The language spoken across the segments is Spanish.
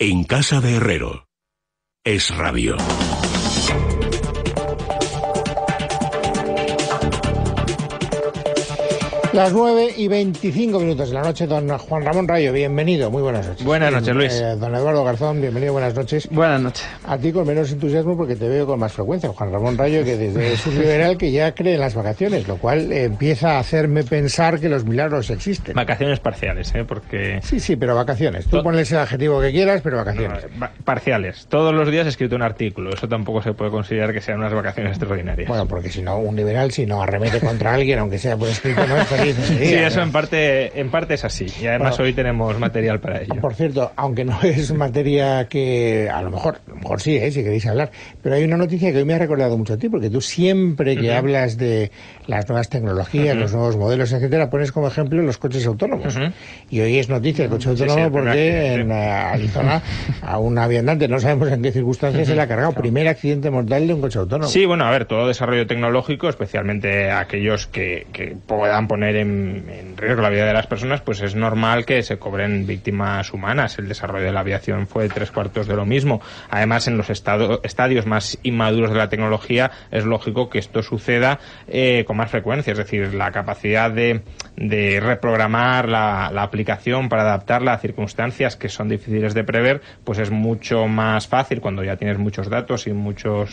En casa de Herrero. Es Radio. Las 9:25 de la noche, don Juan Ramón Rayo, bienvenido, muy buenas noches. Buenas noches, Luis. Don Eduardo Garzón, bienvenido, buenas noches. Buenas noches. A ti con menos entusiasmo porque te veo con más frecuencia, Juan Ramón Rayo, que desde es un liberal que ya cree en las vacaciones, lo cual empieza a hacerme pensar que los milagros existen. Vacaciones parciales, porque... Sí, pero vacaciones. Tú pones el adjetivo que quieras, pero vacaciones. No, parciales. Todos los días he escrito un artículo, eso tampoco se puede considerar que sean unas vacaciones extraordinarias. Bueno, porque si no, un liberal, si no arremete contra alguien, aunque sea por escrito, no es feliz. Sí, eso ¿no? en parte es así, y además hoy tenemos material para ello. Por cierto, aunque no es materia que a lo mejor sí, si queréis hablar, pero hay una noticia que hoy me ha recordado mucho a ti, porque tú siempre que hablas de las nuevas tecnologías, los nuevos modelos, etcétera, pones como ejemplo los coches autónomos. Y hoy es noticia el coche autónomo porque en Arizona a una viandante, no sabemos en qué circunstancias, se le ha cargado. Primer accidente mortal de un coche autónomo. Sí, bueno, a ver, todo desarrollo tecnológico, especialmente aquellos que puedan poner en riesgo la vida de las personas, pues es normal que se cobren víctimas humanas. El desarrollo de la aviación fue 3/4 de lo mismo. Además, en los estadios más inmaduros de la tecnología es lógico que esto suceda con más frecuencia. Es decir, la capacidad de reprogramar la aplicación para adaptarla a circunstancias que son difíciles de prever, pues es mucho más fácil cuando ya tienes muchos datos y mucha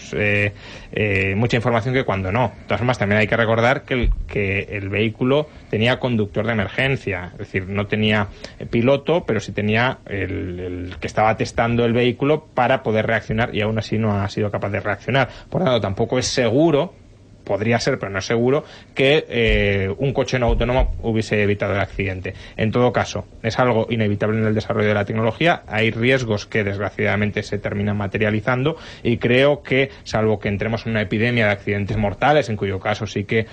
información que cuando no. De todas formas, también hay que recordar que el vehículo tenía conductor de emergencia, es decir, no tenía piloto, pero sí tenía el que estaba testando el vehículo para poder reaccionar, y aún así no ha sido capaz de reaccionar. Por lo tanto, tampoco es seguro, podría ser, pero no es seguro, que un coche no autónomo hubiese evitado el accidente. En todo caso, es algo inevitable en el desarrollo de la tecnología. Hay riesgos que desgraciadamente se terminan materializando, y creo que, salvo que entremos en una epidemia de accidentes mortales, en cuyo caso sí que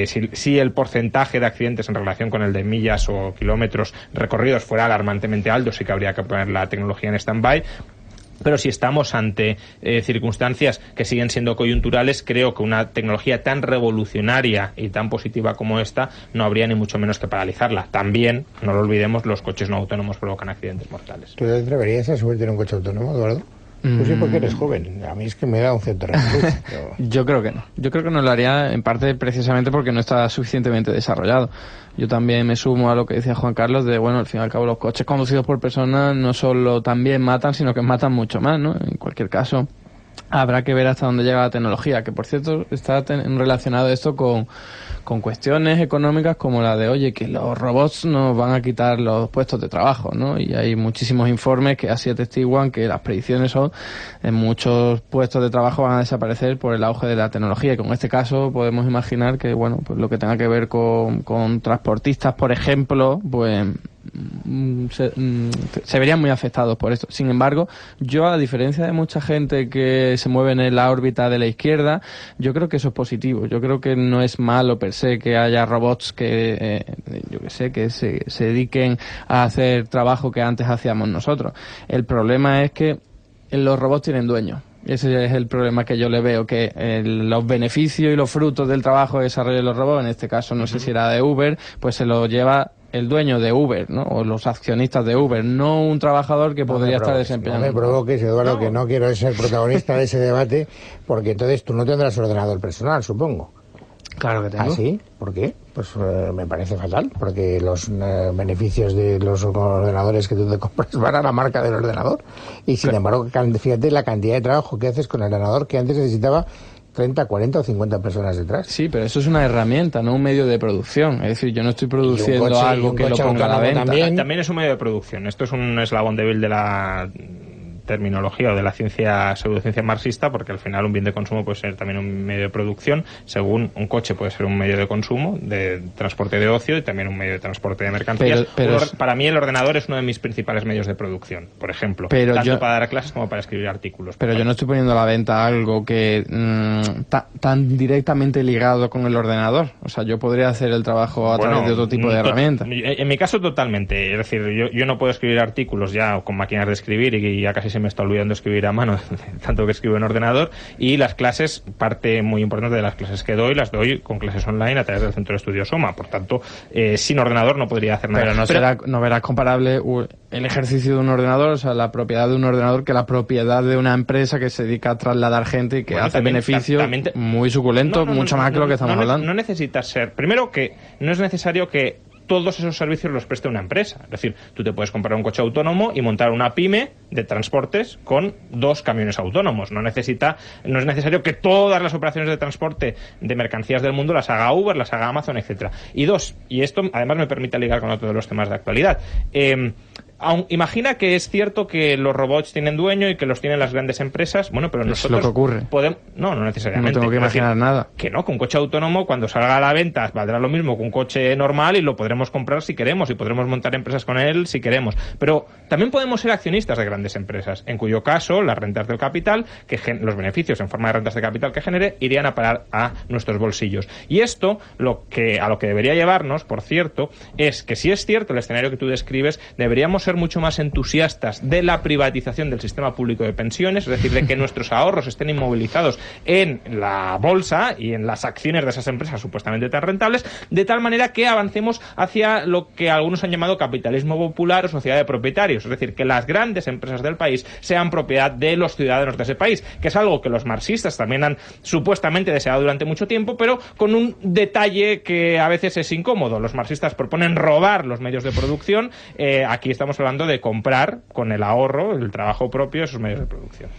si el porcentaje de accidentes en relación con el de millas o kilómetros recorridos fuera alarmantemente alto, sí que habría que poner la tecnología en stand-by. Pero si estamos ante circunstancias que siguen siendo coyunturales, creo que una tecnología tan revolucionaria y tan positiva como esta no habría ni mucho menos que paralizarla. También, no lo olvidemos, los coches no autónomos provocan accidentes mortales. ¿Tú te atreverías a subirte en un coche autónomo, Eduardo? Pues sí, porque eres joven. A mí es que me da un cierto repulso. Pero... Yo creo que no. Yo creo que no lo haría, en parte precisamente porque no está suficientemente desarrollado. Yo también me sumo a lo que decía Juan Carlos de, bueno, al fin y al cabo los coches conducidos por personas no solo también matan, sino que matan mucho más, ¿no? En cualquier caso, habrá que ver hasta dónde llega la tecnología, que por cierto está relacionado esto con cuestiones económicas como la de, oye, que los robots nos van a quitar los puestos de trabajo, ¿no? Y hay muchísimos informes que así atestiguan que las predicciones son en muchos puestos de trabajo van a desaparecer por el auge de la tecnología. Y con este caso podemos imaginar que, bueno, pues lo que tenga que ver con transportistas, por ejemplo, pues se verían muy afectados por esto. Sin embargo, yo, a diferencia de mucha gente que se mueve en la órbita de la izquierda, yo creo que eso es positivo. Yo creo que no es malo per se que haya robots que que se dediquen a hacer trabajo que antes hacíamos nosotros. El problema es que los robots tienen dueños. Ese es el problema que yo le veo, que los beneficios y los frutos del trabajo de desarrollo de los robots, en este caso no sé si era de Uber, pues se lo lleva el dueño de Uber, ¿no? O los accionistas de Uber, no un trabajador que podría estar desempeñando. No me provoques, Eduardo, que no quiero ser protagonista de ese debate, porque entonces tú no tendrás ordenador personal, supongo. Claro que tengo. ¿Ah, sí? ¿Por qué? Pues me parece fatal, porque los beneficios de los ordenadores que tú te compras van a la marca del ordenador. Y sin embargo, fíjate la cantidad de trabajo que haces con el ordenador que antes necesitaba 30, 40 o 50 personas detrás. Sí, pero eso es una herramienta, no un medio de producción. Es decir, yo no estoy produciendo algo que lo ponga a la venta. También es un medio de producción. Esto es un eslabón débil de la terminología o de la pseudociencia marxista, porque al final un bien de consumo puede ser también un medio de producción, según un coche puede ser un medio de consumo, de transporte de ocio, y también un medio de transporte de mercancías. Para mí el ordenador es uno de mis principales medios de producción, por ejemplo, tanto para dar clases como para escribir artículos. Pero yo no estoy poniendo a la venta algo que tan directamente ligado con el ordenador. O sea, yo podría hacer el trabajo a través de otro tipo de herramientas. En mi caso totalmente. Es decir, yo no puedo escribir artículos ya con máquinas de escribir, y ya casi siempre se me está olvidando escribir a mano, tanto que escribo en ordenador, y las clases, parte muy importante de las clases que doy, las doy con clases online a través del Centro de Estudios SOMA, por tanto, sin ordenador no podría hacer nada. Pero no verás comparable el ejercicio de un ordenador, o sea, la propiedad de un ordenador, que la propiedad de una empresa que se dedica a trasladar gente y que hace beneficios muy suculentos, mucho más que lo que estamos hablando. No necesitas ser... Primero, que no es necesario que todos esos servicios los preste una empresa. Es decir, tú te puedes comprar un coche autónomo y montar una pyme de transportes con 2 camiones autónomos. No es necesario que todas las operaciones de transporte de mercancías del mundo las haga Uber, las haga Amazon, etcétera. Y 2, y esto además me permite ligar con otro de los temas de actualidad, imagina que es cierto que los robots tienen dueño y que los tienen las grandes empresas. Bueno, pero nosotros... Es lo que ocurre. No necesariamente. No tengo que imaginar nada. Que no, que un coche autónomo cuando salga a la venta valdrá lo mismo que un coche normal y lo podremos comprar si queremos y podremos montar empresas con él si queremos. Pero también podemos ser accionistas de grandes empresas, en cuyo caso las rentas del capital, los beneficios en forma de rentas de capital que genere, irían a parar a nuestros bolsillos. Y esto, a lo que debería llevarnos, por cierto, es que si es cierto el escenario que tú describes, deberíamos ser mucho más entusiastas de la privatización del sistema público de pensiones, es decir, de que nuestros ahorros estén inmovilizados en la bolsa y en las acciones de esas empresas supuestamente tan rentables, de tal manera que avancemos hacia lo que algunos han llamado capitalismo popular o sociedad de propietarios, es decir, que las grandes empresas del país sean propiedad de los ciudadanos de ese país, que es algo que los marxistas también han supuestamente deseado durante mucho tiempo, pero con un detalle que a veces es incómodo. Los marxistas proponen robar los medios de producción, aquí estamos hablando de comprar con el ahorro, el trabajo propio, esos medios de producción.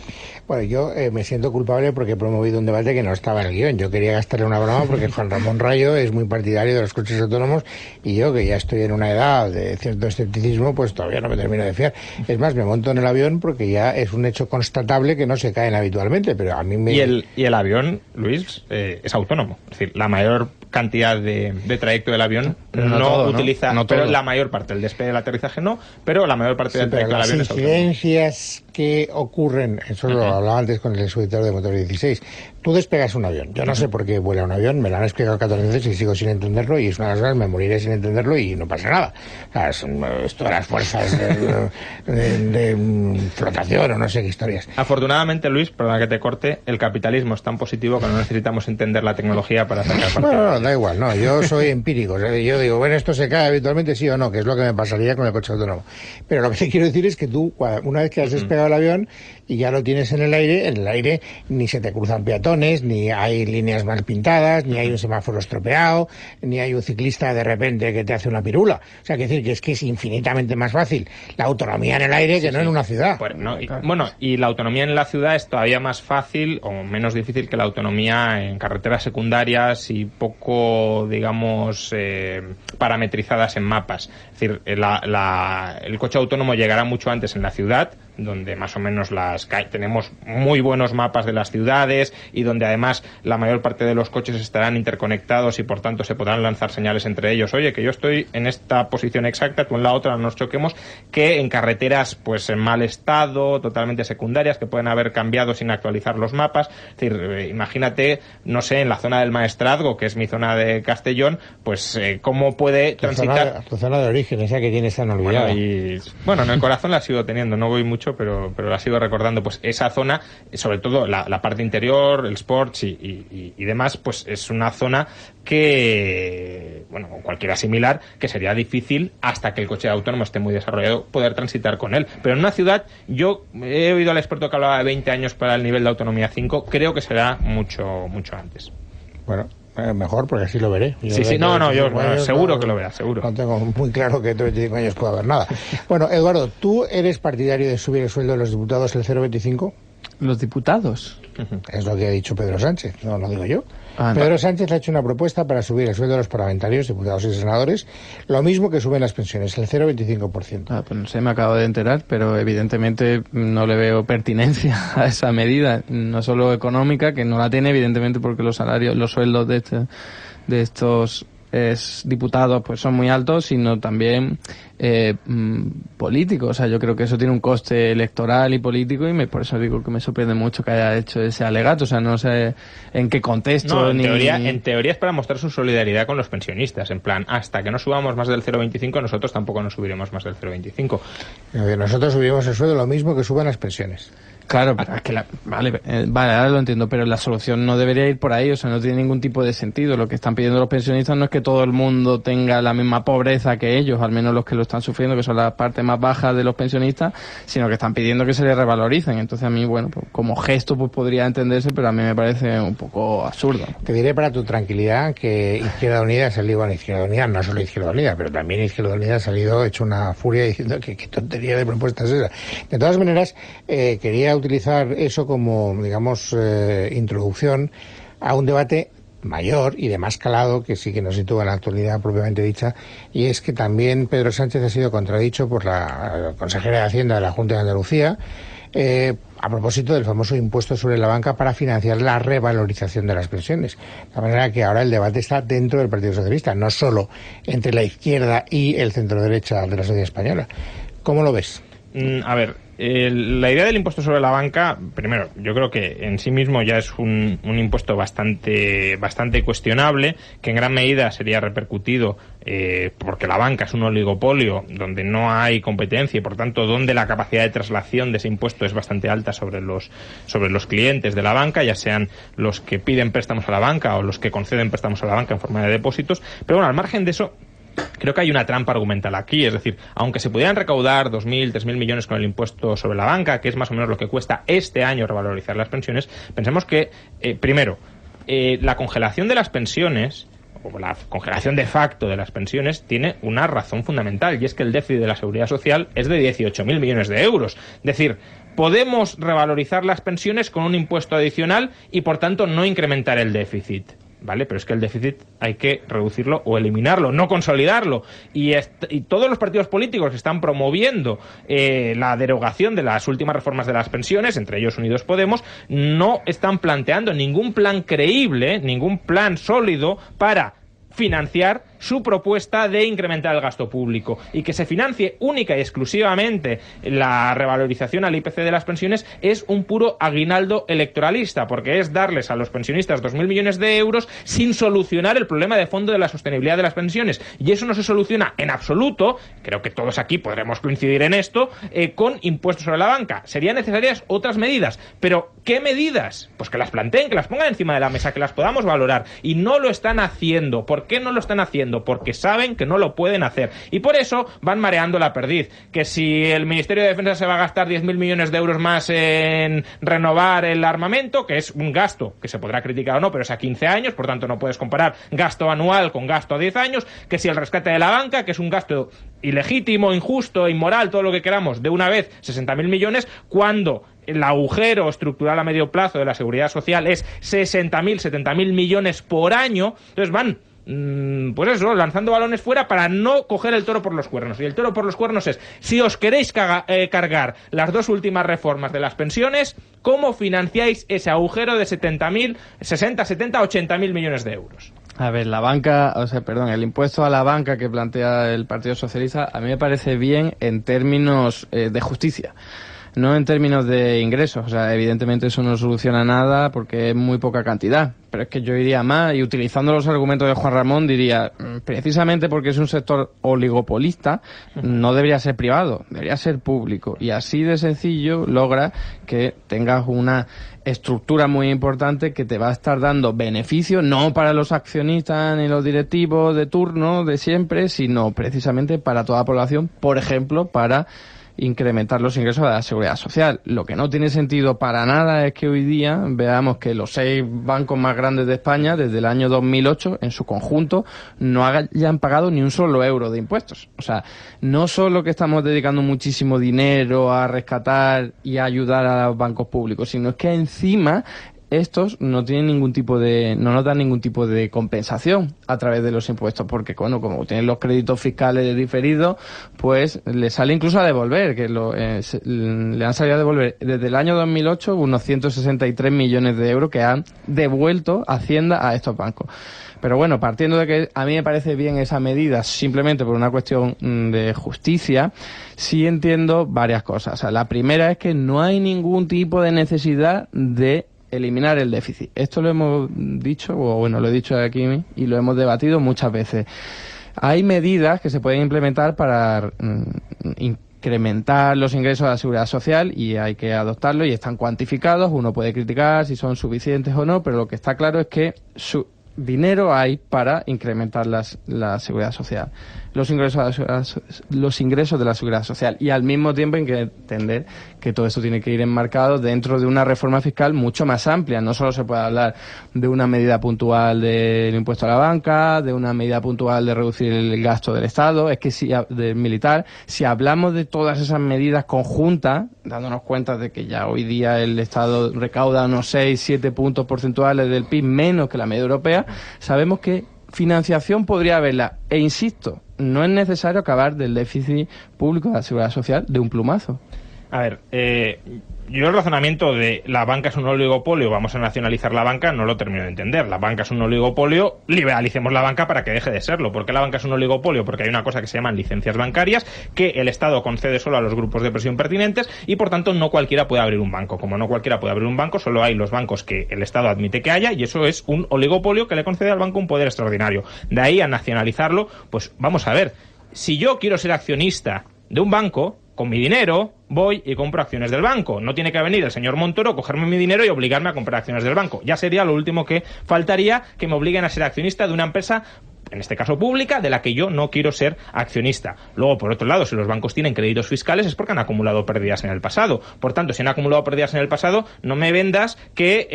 Bueno, yo me siento culpable porque he promovido un debate que no estaba en el guión. Yo quería gastarle una broma porque Juan Ramón Rayo es muy partidario de los coches autónomos y yo, que ya estoy en una edad de cierto escepticismo, pues todavía no me termino de fiar. Es más, me monto en el avión porque ya es un hecho constatable que no se caen habitualmente, pero a mí me... Y el avión, Luis, es autónomo. Es decir, la mayor cantidad de trayecto del avión no utiliza... Pero la mayor parte, el despegue y el aterrizaje no, pero la mayor parte del trayecto del avión es autónomo. Las incidencias que ocurren, eso lo hablaba antes con el subdirector de Motor 16, tú despegas un avión, yo no sé por qué vuela un avión, me lo han explicado 14 veces y sigo sin entenderlo, y es una de las cosas, me moriré sin entenderlo y no pasa nada. O sea, son todas las fuerzas de flotación o no sé qué historias. Afortunadamente, Luis, perdona que te corte, el capitalismo es tan positivo que no necesitamos entender la tecnología para sacar partido. No, da igual, no, yo soy empírico, yo digo, bueno, esto se cae habitualmente sí o no, que es lo que me pasaría con el coche autónomo. Pero lo que te quiero decir es que tú, una vez que has despegado el avión y ya lo tienes en el aire ni se te cruzan peatones, ni hay líneas mal pintadas, ni hay un semáforo estropeado, ni hay un ciclista de repente que te hace una pirula. O sea, que decir que es infinitamente más fácil la autonomía en el aire que no en una ciudad. Y la autonomía en la ciudad es todavía más fácil o menos difícil que la autonomía en carreteras secundarias y poco, digamos, parametrizadas en mapas. Es decir, el coche autónomo llegará mucho antes en la ciudad, donde más o menos tenemos muy buenos mapas de las ciudades y donde además la mayor parte de los coches estarán interconectados y por tanto se podrán lanzar señales entre ellos. Oye, que yo estoy en esta posición exacta, tú en la otra, no nos choquemos, que en carreteras pues en mal estado, totalmente secundarias, que pueden haber cambiado sin actualizar los mapas. Es decir, imagínate, no sé, en la zona del Maestrazgo, que es mi zona de Castellón, pues cómo puede transitar... Tu zona de origen, esa que tienes tan olvidada. Bueno, en el corazón la sigo teniendo, no voy mucho, pero la sigo recordando. Pues esa zona, sobre todo la parte interior, el Sports y demás, pues es una zona que, bueno, o cualquiera similar, que sería difícil hasta que el coche autónomo esté muy desarrollado poder transitar con él. Pero en una ciudad, yo he oído al experto que hablaba de 20 años para el nivel de autonomía 5, creo que será mucho antes. Bueno, mejor, porque así lo veré. Yo seguro que lo verás, seguro. No tengo muy claro que en 25 años pueda haber nada. Bueno, Eduardo, ¿tú eres partidario de subir el sueldo de los diputados el 0,25? ¿Los diputados? Es lo que ha dicho Pedro Sánchez, no lo digo yo. Pedro Sánchez ha hecho una propuesta para subir el sueldo de los parlamentarios, diputados y senadores, lo mismo que suben las pensiones, el 0,25%. Pues no sé, me acabo de enterar, pero evidentemente no le veo pertinencia a esa medida, no solo económica, que no la tiene evidentemente porque los salarios, los sueldos de estos diputados pues son muy altos, sino también políticos. O sea, yo creo que eso tiene un coste electoral y político, y por eso digo que me sorprende mucho que haya hecho ese alegato. O sea, no sé en qué contexto. No, en teoría es para mostrar su solidaridad con los pensionistas. En plan, hasta que no subamos más del 0,25, nosotros tampoco nos subiremos más del 0,25. Nosotros subimos el sueldo lo mismo que suban las pensiones. Claro, pero es que vale, ahora lo entiendo, pero la solución no debería ir por ahí. O sea, no tiene ningún tipo de sentido. Lo que están pidiendo los pensionistas no es que todo el mundo tenga la misma pobreza que ellos, al menos los que lo están sufriendo, que son la parte más baja de los pensionistas, sino que están pidiendo que se les revaloricen. Entonces a mí, bueno, pues como gesto pues podría entenderse, pero a mí me parece un poco absurdo. Te diré para tu tranquilidad que Izquierda Unida ha salido, bueno, Izquierda Unida, no solo Izquierda Unida, pero también Izquierda Unida ha salido hecho una furia diciendo que qué tontería de propuestas es esa. De todas maneras, quería utilizar eso como, digamos, introducción a un debate mayor y de más calado, que sí que nos sitúa en la actualidad propiamente dicha, y es que también Pedro Sánchez ha sido contradicho por la consejera de Hacienda de la Junta de Andalucía, a propósito del famoso impuesto sobre la banca para financiar la revalorización de las pensiones. De manera que ahora el debate está dentro del Partido Socialista, no solo entre la izquierda y el centro-derecha de la sociedad española. ¿Cómo lo ves? A ver, la idea del impuesto sobre la banca, primero, yo creo que en sí mismo ya es un impuesto bastante cuestionable, que en gran medida sería repercutido porque la banca es un oligopolio donde no hay competencia y por tanto donde la capacidad de traslación de ese impuesto es bastante alta sobre los clientes de la banca, ya sean los que piden préstamos a la banca o los que conceden préstamos a la banca en forma de depósitos. Pero bueno, al margen de eso, creo que hay una trampa argumental aquí, es decir, aunque se pudieran recaudar 2.000, 3.000 millones con el impuesto sobre la banca, que es más o menos lo que cuesta este año revalorizar las pensiones, pensemos que, primero, la congelación de las pensiones, o la congelación de facto de las pensiones, tiene una razón fundamental, y es que el déficit de la Seguridad Social es de 18.000 millones de euros. Es decir, podemos revalorizar las pensiones con un impuesto adicional y, por tanto, no incrementar el déficit. ¿Vale? Pero es que el déficit hay que reducirlo o eliminarlo, no consolidarlo. Y todos los partidos políticos que están promoviendo la derogación de las últimas reformas de las pensiones, entre ellos Unidos Podemos, no están planteando ningún plan creíble, ningún plan sólido para financiar su propuesta de incrementar el gasto público, y que se financie única y exclusivamente la revalorización al IPC de las pensiones es un puro aguinaldo electoralista, porque es darles a los pensionistas 2.000 millones de euros sin solucionar el problema de fondo de la sostenibilidad de las pensiones, y eso no se soluciona en absoluto, creo que todos aquí podremos coincidir en esto, con impuestos sobre la banca. Serían necesarias otras medidas, pero ¿qué medidas? Pues que las planteen, que las pongan encima de la mesa, que las podamos valorar, y no lo están haciendo. ¿Por qué no lo están haciendo? Porque saben que no lo pueden hacer, y por eso van mareando la perdiz. Que si el Ministerio de Defensa se va a gastar 10.000 millones de euros más en renovar el armamento, que es un gasto que se podrá criticar o no, pero es a 15 años, por tanto no puedes comparar gasto anual con gasto a 10 años, que si el rescate de la banca, que es un gasto ilegítimo, injusto, inmoral, todo lo que queramos, de una vez 60.000 millones, cuando el agujero estructural a medio plazo de la Seguridad Social es 60.000, 70.000 millones por año. Entonces van pues eso, lanzando balones fuera para no coger el toro por los cuernos. Y el toro por los cuernos es, si os queréis cargar las dos últimas reformas de las pensiones, ¿cómo financiáis ese agujero de 60, 70, 80.000 millones de euros? A ver, el impuesto a la banca que plantea el Partido Socialista a mí me parece bien en términos de justicia, no en términos de ingresos. O sea, evidentemente eso no soluciona nada porque es muy poca cantidad. Pero es que yo iría más, y utilizando los argumentos de Juan Ramón diría, precisamente porque es un sector oligopolista, no debería ser privado, debería ser público. Y así de sencillo logra que tengas una estructura muy importante que te va a estar dando beneficios, no para los accionistas ni los directivos de turno de siempre, sino precisamente para toda la población, por ejemplo, para incrementar los ingresos de la Seguridad Social. Lo que no tiene sentido para nada es que hoy día veamos que los 6 bancos más grandes de España, desde el año 2008, en su conjunto, no hayan pagado ni un solo euro de impuestos. O sea, no solo que estamos dedicando muchísimo dinero a rescatar y a ayudar a los bancos públicos, sino es que encima estos no tienen no nos dan ningún tipo de compensación a través de los impuestos, porque bueno, como tienen los créditos fiscales diferidos, pues les sale incluso a devolver, que le han salido a devolver desde el año 2008 unos 163 millones de euros que han devuelto Hacienda a estos bancos. Pero bueno, partiendo de que a mí me parece bien esa medida simplemente por una cuestión de justicia, sí entiendo varias cosas. O sea, la primera es que no hay ningún tipo de necesidad de eliminar el déficit. Esto lo hemos dicho, o bueno, lo he dicho aquí y lo hemos debatido muchas veces. Hay medidas que se pueden implementar para incrementar los ingresos a la seguridad social y hay que adoptarlo y están cuantificados. Uno puede criticar si son suficientes o no, pero lo que está claro es que dinero hay para incrementar la seguridad social, los ingresos de la seguridad social, y al mismo tiempo hay que entender que todo esto tiene que ir enmarcado dentro de una reforma fiscal mucho más amplia. No solo se puede hablar de una medida puntual del impuesto a la banca, de una medida puntual de reducir el gasto del Estado, es que del militar, si hablamos de todas esas medidas conjuntas, dándonos cuenta de que ya hoy día el Estado recauda unos 6-7 puntos porcentuales del PIB menos que la media europea, sabemos que financiación podría haberla. E insisto, no es necesario acabar del déficit público de la seguridad social de un plumazo. A ver, yo el razonamiento de la banca es un oligopolio, vamos a nacionalizar la banca, no lo termino de entender. La banca es un oligopolio, liberalicemos la banca para que deje de serlo. ¿Por qué la banca es un oligopolio? Porque hay una cosa que se llaman licencias bancarias que el Estado concede solo a los grupos de presión pertinentes y por tanto no cualquiera puede abrir un banco. Como no cualquiera puede abrir un banco, solo hay los bancos que el Estado admite que haya y eso es un oligopolio que le concede al banco un poder extraordinario. De ahí a nacionalizarlo, pues vamos a ver, si yo quiero ser accionista de un banco, con mi dinero voy y compro acciones del banco. No tiene que venir el señor Montoro, cogerme mi dinero y obligarme a comprar acciones del banco. Ya sería lo último que faltaría, que me obliguen a ser accionista de una empresa, en este caso pública, de la que yo no quiero ser accionista. Luego, por otro lado, si los bancos tienen créditos fiscales es porque han acumulado pérdidas en el pasado. Por tanto, si han acumulado pérdidas en el pasado, no me vendas que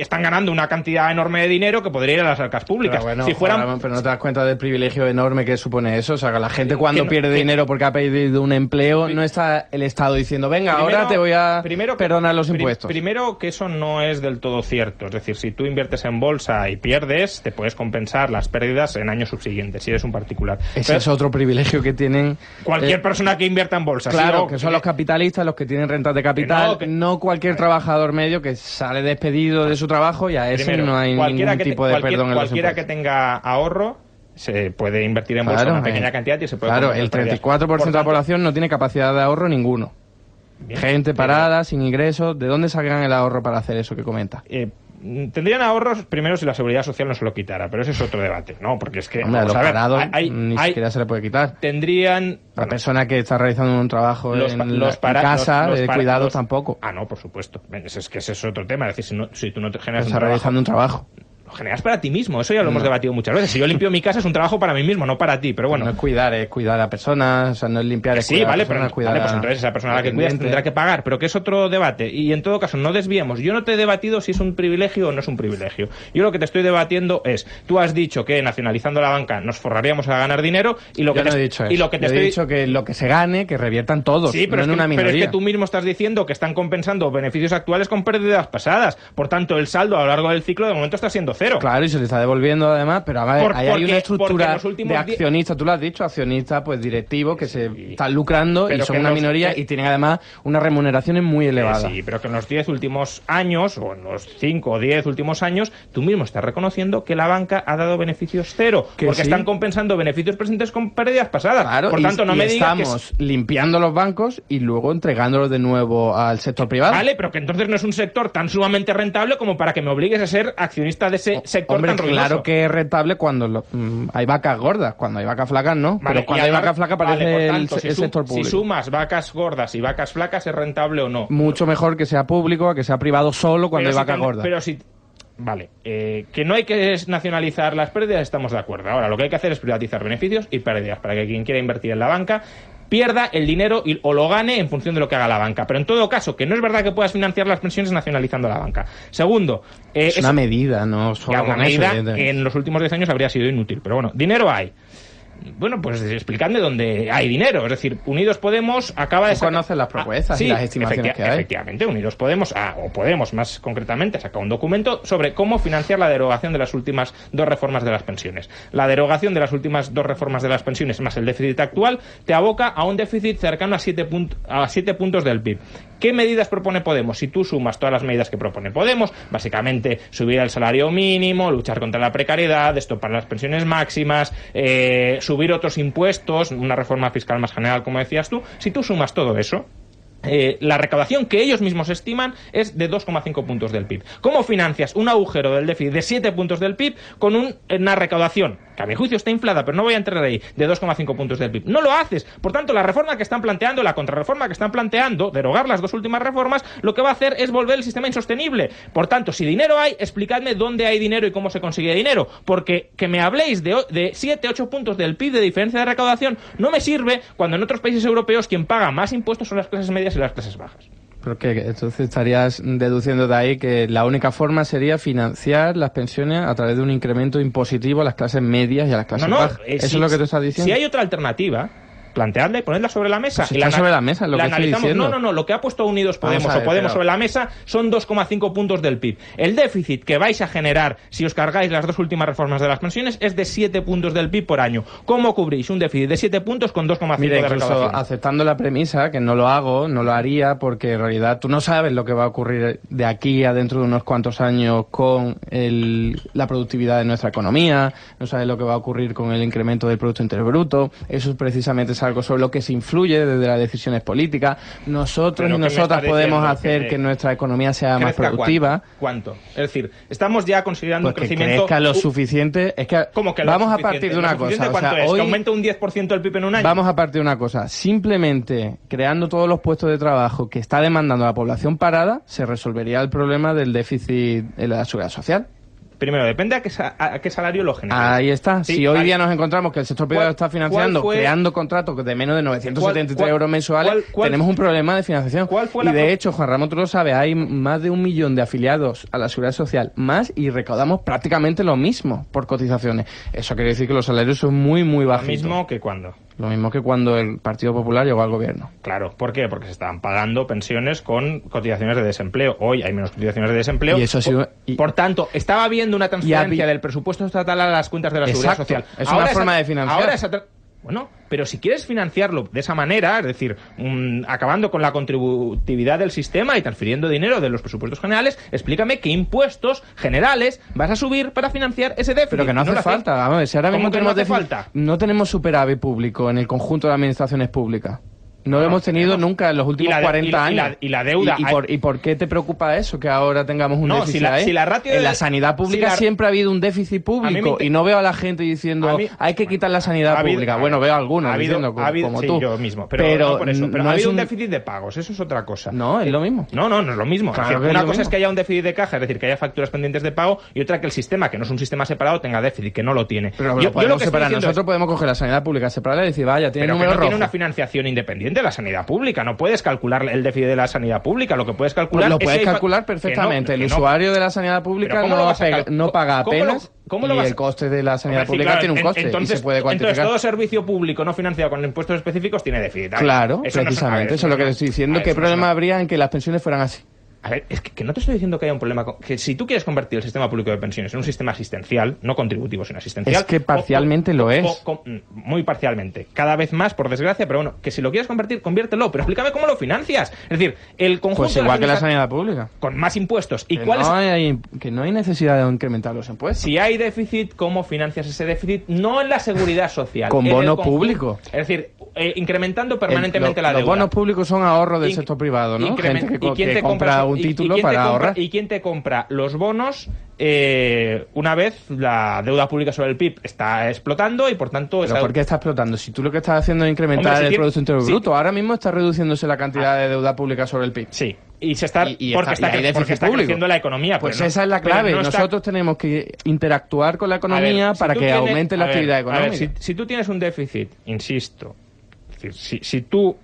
están ganando una cantidad enorme de dinero que podría ir a las arcas públicas. Pero, bueno, si fueran... pero no te das cuenta del privilegio enorme que supone eso. O sea, que la gente cuando pierde dinero porque ha perdido un empleo, no está el Estado diciendo, venga, ahora te voy a perdonar los impuestos. Primero, que eso no es del todo cierto. Es decir, si tú inviertes en bolsa y pierdes, te puedes compensar las pérdidas en años subsiguientes, si eres un particular. Ese es otro privilegio que tienen cualquier persona que invierta en bolsa. Claro, que son los capitalistas, los que tienen rentas de capital, no cualquier trabajador medio que sale despedido de su trabajo y a ese no hay ningún tipo de perdón en los impuestos. Cualquiera que tenga ahorro se puede invertir en bolsa una pequeña cantidad y se puede... Claro, el 34% de la población no tiene capacidad de ahorro ninguno. Bien, gente parada, sin ingresos. ¿De dónde sacan el ahorro para hacer eso que comenta? Tendrían ahorros primero si la seguridad social no se lo quitara, pero ese es otro debate, ¿no? Porque es que... Hombre, a los parados ni siquiera se le puede quitar. Tendrían... La persona que está realizando un trabajo en casa, de cuidados tampoco. Ah, no, por supuesto. Es que ese es otro tema. Es decir, si tú no te generas está realizando un trabajo. Lo generas para ti mismo, eso ya lo hemos debatido muchas veces. Si yo limpio mi casa es un trabajo para mí mismo, no para ti, pero bueno. No es cuidar a personas, o sea, no es limpiar, es cuidar a personas, vale, pues entonces esa persona a la que cuidas tendrá que pagar, pero que es otro debate. Y en todo caso, no desviemos. Yo no te he debatido si es un privilegio o no es un privilegio. Yo lo que te estoy debatiendo es, tú has dicho que nacionalizando la banca nos forraríamos a ganar dinero y lo que yo no he dicho eso. He dicho que lo que se gane, que reviertan todos, sí, pero no en una minoría. Pero es que tú mismo estás diciendo que están compensando beneficios actuales con pérdidas pasadas. Por tanto, el saldo a lo largo del ciclo de momento está siendo cero. Claro, y se le está devolviendo además, pero ahí hay una estructura de accionistas, tú lo has dicho, accionistas pues directivos que se están lucrando y son una minoría y tienen además unas remuneraciones muy elevadas. Sí, pero que en los 10 últimos años, o en los 5 o 10 últimos años, tú mismo estás reconociendo que la banca ha dado beneficios cero, porque están compensando beneficios presentes con pérdidas pasadas. Claro, por tanto, no me digas estamos limpiando los bancos y luego entregándolos de nuevo al sector privado. Vale, pero que entonces no es un sector tan sumamente rentable como para que me obligues a ser accionista de ese sector tan ruinoso. Claro que es rentable cuando hay vacas gordas, cuando hay vacas flacas no, vale, pero cuando hay vacas flacas parece el sector público. Si sumas vacas gordas y vacas flacas, ¿es rentable o no? Mucho mejor que sea público a que sea privado solo cuando hay vacas gordas. Pero si... Vale, que no hay que nacionalizar las pérdidas, estamos de acuerdo. Ahora, lo que hay que hacer es privatizar beneficios y pérdidas para que quien quiera invertir en la banca pierda el dinero o lo gane en función de lo que haga la banca. Pero en todo caso, que no es verdad que puedas financiar las pensiones nacionalizando la banca. Segundo... es una medida, no solo una medida que en los últimos 10 años habría sido inútil. Pero bueno, dinero hay. Bueno, pues explicadme dónde hay dinero. Es decir, Unidos Podemos acaba de... Tú conoces las propuestas y las estimaciones que hay. Efectivamente, Unidos Podemos, o Podemos más concretamente, saca un documento sobre cómo financiar la derogación de las últimas 2 reformas de las pensiones. La derogación de las últimas 2 reformas de las pensiones más el déficit actual te aboca a un déficit cercano a 7 puntos del PIB. ¿Qué medidas propone Podemos? Si tú sumas todas las medidas que propone Podemos, básicamente subir el salario mínimo, luchar contra la precariedad, estopar las pensiones máximas, subir otros impuestos, una reforma fiscal más general, como decías tú, si tú sumas todo eso, la recaudación que ellos mismos estiman es de 2,5 puntos del PIB. ¿Cómo financias un agujero del déficit de 7 puntos del PIB con una recaudación, que a mi juicio está inflada, pero no voy a entrar ahí, de 2,5 puntos del PIB? No lo haces. Por tanto, la reforma que están planteando, la contrarreforma que están planteando, derogar las 2 últimas reformas, lo que va a hacer es volver el sistema insostenible. Por tanto, si dinero hay, explicadme dónde hay dinero y cómo se consigue dinero. Porque que me habléis de 7, 8 puntos del PIB de diferencia de recaudación no me sirve cuando en otros países europeos quien paga más impuestos son las clases medias y las clases bajas. Porque entonces estarías deduciendo de ahí que la única forma sería financiar las pensiones a través de un incremento impositivo a las clases medias y a las clases bajas. ¿Eso es lo que tú estás diciendo? Si hay otra alternativa, planteadla y ponedla sobre la mesa. Pues está sobre la mesa, lo que estoy diciendo. No, lo que ha puesto Unidos Podemos o Podemos sobre la mesa son 2,5 puntos del PIB. El déficit que vais a generar si os cargáis las 2 últimas reformas de las pensiones es de 7 puntos del PIB por año. ¿Cómo cubrís un déficit de 7 puntos con 2,5 de recaudación? Incluso aceptando la premisa, que no lo hago, no lo haría, porque en realidad tú no sabes lo que va a ocurrir de aquí a dentro de unos cuantos años con la productividad de nuestra economía, no sabes lo que va a ocurrir con el incremento del Producto Interior Bruto. Eso precisamente es algo sobre lo que se influye desde las decisiones políticas. Nosotros y nosotras podemos hacer que nuestra economía sea más productiva. ¿Cuánto? Es decir, estamos ya considerando pues un crecimiento... crezca lo suficiente. Es que ¿Cómo que vamos a partir de una cosa. ¿Cuánto es? ¿Que aumente un 10% el PIB en un año? Vamos a partir de una cosa. Simplemente creando todos los puestos de trabajo que está demandando la población parada, se resolvería el problema del déficit en la seguridad social. Primero, depende a qué salario lo genera. Ahí está. Sí, si hoy día nos encontramos que el sector privado está financiando, creando contratos de menos de 973 euros mensuales, tenemos un problema de financiación. Y de hecho, Juan Ramón, tú lo sabes, hay más de 1 millón de afiliados a la Seguridad Social más y recaudamos prácticamente lo mismo por cotizaciones. Eso quiere decir que los salarios son muy, muy bajitos. ¿Lo mismo que cuándo? Lo mismo que cuando el Partido Popular llegó al gobierno. Claro, ¿por qué? Porque se estaban pagando pensiones con cotizaciones de desempleo. Hoy hay menos cotizaciones de desempleo. Y eso ha sido... Por tanto, estaba habiendo una transferencia del presupuesto estatal a las cuentas de la Seguridad Social. Es una forma de financiar. Ahora bueno, pero si quieres financiarlo de esa manera, es decir, acabando con la contributividad del sistema y transfiriendo dinero de los presupuestos generales, explícame qué impuestos generales vas a subir para financiar ese déficit. Pero que no hace falta. Vamos a ver, si ahora mismo no tenemos superávit público en el conjunto de administraciones públicas. No lo hemos tenido nunca en los últimos 40 años. Y la deuda... ¿Y por qué te preocupa eso, que ahora tengamos un déficit ahí? En la sanidad pública siempre ha habido un déficit público y no veo a la gente diciendo hay que quitar la sanidad pública. Bueno, veo a algunos diciendo como tú. Sí, yo mismo. Pero no por eso. Pero ha habido un déficit de pagos, eso es otra cosa. No, es lo mismo. No es lo mismo. Claro, una cosa es que haya un déficit de caja, es decir, que haya facturas pendientes de pago, y otra que el sistema, que no es un sistema separado, tenga déficit, que no lo tiene. Pero lo podemos separar. Nosotros podemos coger la sanidad pública separada y decir, vaya, tiene número rojo. Pero no tiene una financiación independiente la sanidad pública. No puedes calcular el déficit de la sanidad pública. Lo que puedes calcular lo puedes calcular perfectamente. El usuario de la sanidad pública no paga apenas. Y el coste de la sanidad pública tiene un coste y se puede cuantificar. Entonces todo servicio público no financiado con impuestos específicos tiene déficit. Claro, precisamente. Eso es lo que te estoy diciendo. ¿Qué problema habría en que las pensiones fueran así? A ver, es que no te estoy diciendo que haya un problema que si tú quieres convertir el sistema público de pensiones en un sistema asistencial, no contributivo, sino asistencial... Es que parcialmente lo es. Muy parcialmente. Cada vez más, por desgracia, pero bueno, que si lo quieres convertir, conviértelo. Pero explícame cómo lo financias. Es decir, el conjunto... Pues igual que la sanidad pública. Con más impuestos. ¿Y que no hay necesidad de incrementar los impuestos. Si hay déficit, ¿cómo financias ese déficit? No en la seguridad social. Con bono público. Es decir, incrementando permanentemente la deuda. Los bonos públicos son ahorros del sector privado, ¿no? Gente que compra un título para ahorrar. ¿Y quién te compra los bonos una vez la deuda pública sobre el PIB está explotando y por tanto... ¿Pero por qué está explotando? Si tú lo que estás haciendo es incrementar el Producto Interior Bruto, ahora mismo está reduciéndose la cantidad de deuda pública sobre el PIB. Sí. Y se está porque está creciendo la economía. Pues esa es la clave. Nosotros tenemos que interactuar con la economía para que aumente la actividad económica. Si tú tienes un déficit, insisto, es decir, si tú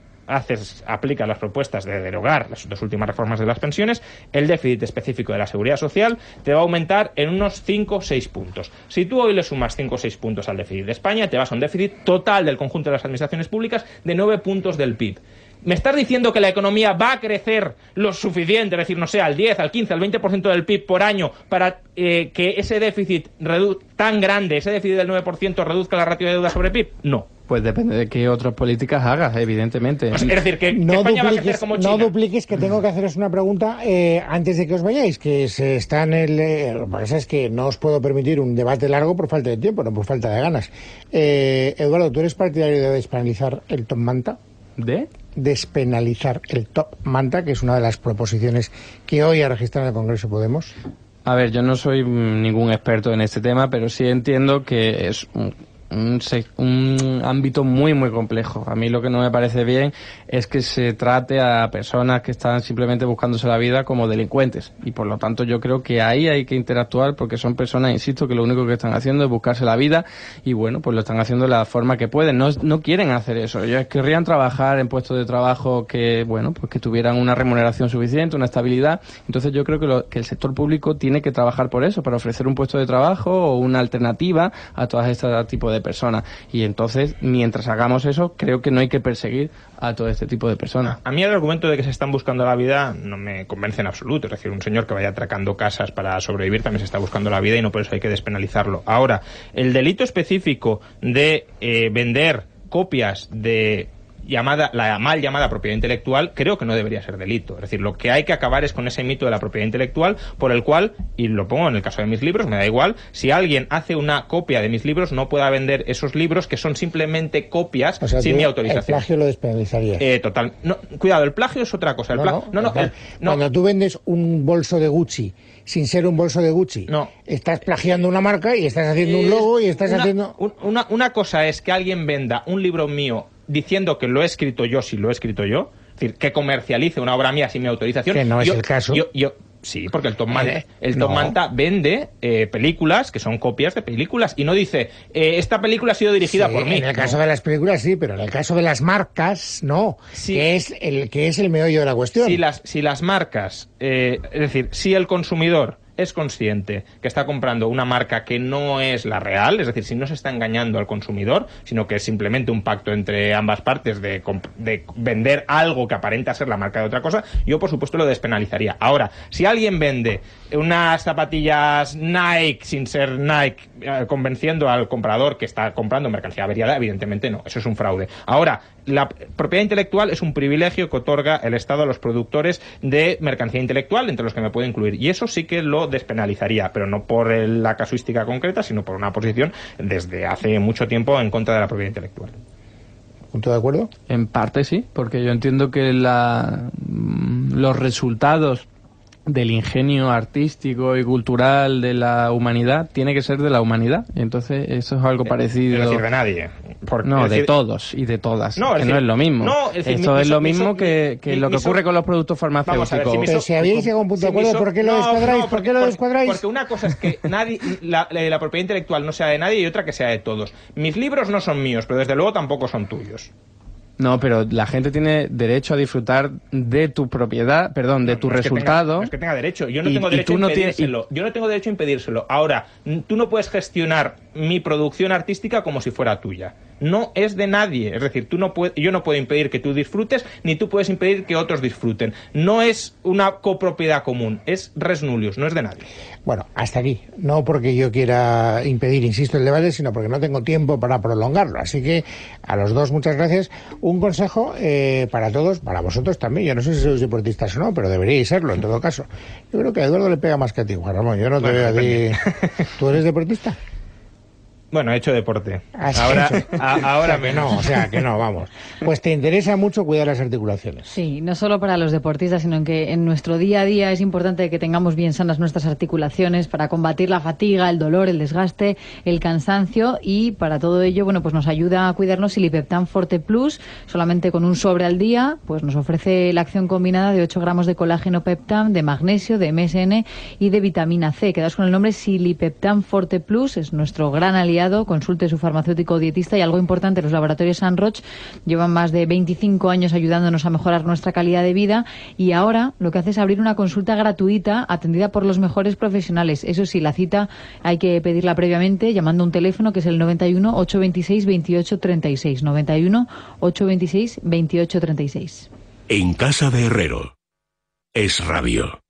aplicas las propuestas de derogar las 2 últimas reformas de las pensiones, el déficit específico de la Seguridad Social te va a aumentar en unos 5 o 6 puntos. Si tú hoy le sumas 5 o 6 puntos al déficit de España, te vas a un déficit total del conjunto de las administraciones públicas de 9 puntos del PIB. ¿Me estás diciendo que la economía va a crecer lo suficiente, es decir, no sé, al 10, al 15, al 20% del PIB por año para que ese déficit tan grande, ese déficit del 9% reduzca la ratio de deuda sobre PIB? No. Pues depende de qué otras políticas hagas, evidentemente. Es decir, que España va a crecer como China. No dupliques, que tengo que haceros una pregunta antes de que os vayáis, que se está en el... Lo que pasa es que no os puedo permitir un debate largo por falta de tiempo, no por falta de ganas. Eduardo, ¿tú eres partidario de despenalizar el top manta? ¿De? Despenalizar el top manta, que es una de las proposiciones que hoy ha registrado el Congreso Podemos. A ver, yo no soy ningún experto en este tema, pero sí entiendo que es un ámbito muy muy complejo. A mí lo que no me parece bien es que se trate a personas que están simplemente buscándose la vida como delincuentes, y por lo tanto yo creo que ahí hay que interactuar, porque son personas, insisto, que lo único que están haciendo es buscarse la vida, y bueno, pues lo están haciendo de la forma que pueden. No quieren hacer eso, ellos querrían trabajar en puestos de trabajo que, bueno, pues que tuvieran una remuneración suficiente, una estabilidad. Entonces yo creo que el sector público tiene que trabajar por eso, para ofrecer un puesto de trabajo o una alternativa a todas este tipo de personas, y entonces mientras hagamos eso creo que no hay que perseguir a todo este tipo de personas. A mí el argumento de que se están buscando la vida no me convence en absoluto. Es decir, un señor que vaya atracando casas para sobrevivir también se está buscando la vida, y no por eso hay que despenalizarlo. Ahora, el delito específico de vender copias de la mal llamada propiedad intelectual, creo que no debería ser delito. Es decir, lo que hay que acabar es con ese mito de la propiedad intelectual, por el cual, y lo pongo en el caso de mis libros, me da igual, si alguien hace una copia de mis libros, no pueda vender esos libros que son simplemente copias, o sea, sin mi autorización. El plagio lo despenalizarías. Total. No, cuidado, el plagio es otra cosa. Cuando tú vendes un bolso de Gucci sin ser un bolso de Gucci, estás plagiando una marca y estás haciendo un logo y estás haciendo... Una cosa es que alguien venda un libro mío diciendo que lo he escrito yo, si lo he escrito yo, es decir, que comercialice una obra mía sin mi autorización. Que no es el caso. Sí, porque el Top Manta vende películas que son copias de películas, y no dice, esta película ha sido dirigida por mí. En el caso de las películas sí, pero en el caso de las marcas no, sí. que es el meollo de la cuestión. Si las marcas, es decir, si el consumidor es consciente que está comprando una marca que no es la real, es decir, si no se está engañando al consumidor, sino que es simplemente un pacto entre ambas partes de vender algo que aparenta ser la marca de otra cosa, yo por supuesto lo despenalizaría. Ahora, si alguien vende unas zapatillas Nike sin ser Nike, convenciendo al comprador que está comprando mercancía averiada, evidentemente no, eso es un fraude. Ahora, la propiedad intelectual es un privilegio que otorga el Estado a los productores de mercancía intelectual, entre los que me puedo incluir, y eso sí que lo despenalizaría, pero no por la casuística concreta, sino por una posición desde hace mucho tiempo en contra de la propiedad intelectual. ¿Punto de acuerdo? En parte sí, porque yo entiendo que los resultados del ingenio artístico y cultural de la humanidad tiene que ser de la humanidad, y entonces eso es algo parecido. Es decir, de nadie. De todos y de todas, no es lo mismo. Esto es lo mismo que lo que ocurre con los productos farmacéuticos. Pero si habíais llegado a un punto de acuerdo, ¿por qué lo descuadráis? ¿Por qué lo descuadráis? Porque una cosa es que la propiedad intelectual no sea de nadie, y otra que sea de todos. Mis libros no son míos, pero desde luego tampoco son tuyos. No, pero la gente tiene derecho a disfrutar de tu propiedad, de tu resultado. No es que tenga derecho. Yo no tengo derecho a impedírselo. Yo no tengo derecho a impedírselo. Ahora, tú no puedes gestionar mi producción artística como si fuera tuya. No es de nadie. Es decir, yo no puedo impedir que tú disfrutes, ni tú puedes impedir que otros disfruten. No es una copropiedad común. Es res nullius, no es de nadie. Bueno, hasta aquí. No porque yo quiera impedir, insisto, el debate, sino porque no tengo tiempo para prolongarlo. Así que a los dos, muchas gracias. Un consejo para todos, para vosotros también. Yo no sé si sois deportistas o no, pero deberíais serlo en todo caso. Yo creo que a Eduardo le pega más que a ti, Juan Ramón. Yo no te veo a ti. ¿Tú eres deportista? Bueno, he hecho deporte. Ahora que no, o sea, que no, vamos. Pues te interesa mucho cuidar las articulaciones. Sí, no solo para los deportistas, sino que en nuestro día a día es importante que tengamos bien sanas nuestras articulaciones para combatir la fatiga, el dolor, el desgaste, el cansancio, y para todo ello, bueno, pues nos ayuda a cuidarnos Silipeptan Forte Plus. Solamente con un sobre al día, pues nos ofrece la acción combinada de 8 gramos de colágeno peptan, de magnesio, de MSM y de vitamina C. Quedaos con el nombre Silipeptan Forte Plus, es nuestro gran aliado resfriado, consulte su farmacéutico o dietista. Y algo importante, los laboratorios San Roch llevan más de 25 años ayudándonos a mejorar nuestra calidad de vida y ahora lo que hace es abrir una consulta gratuita atendida por los mejores profesionales. Eso sí, la cita hay que pedirla previamente llamando a un teléfono que es el 91 826 28 36. 91 826 28 36. En casa de Herrero. Es Radio.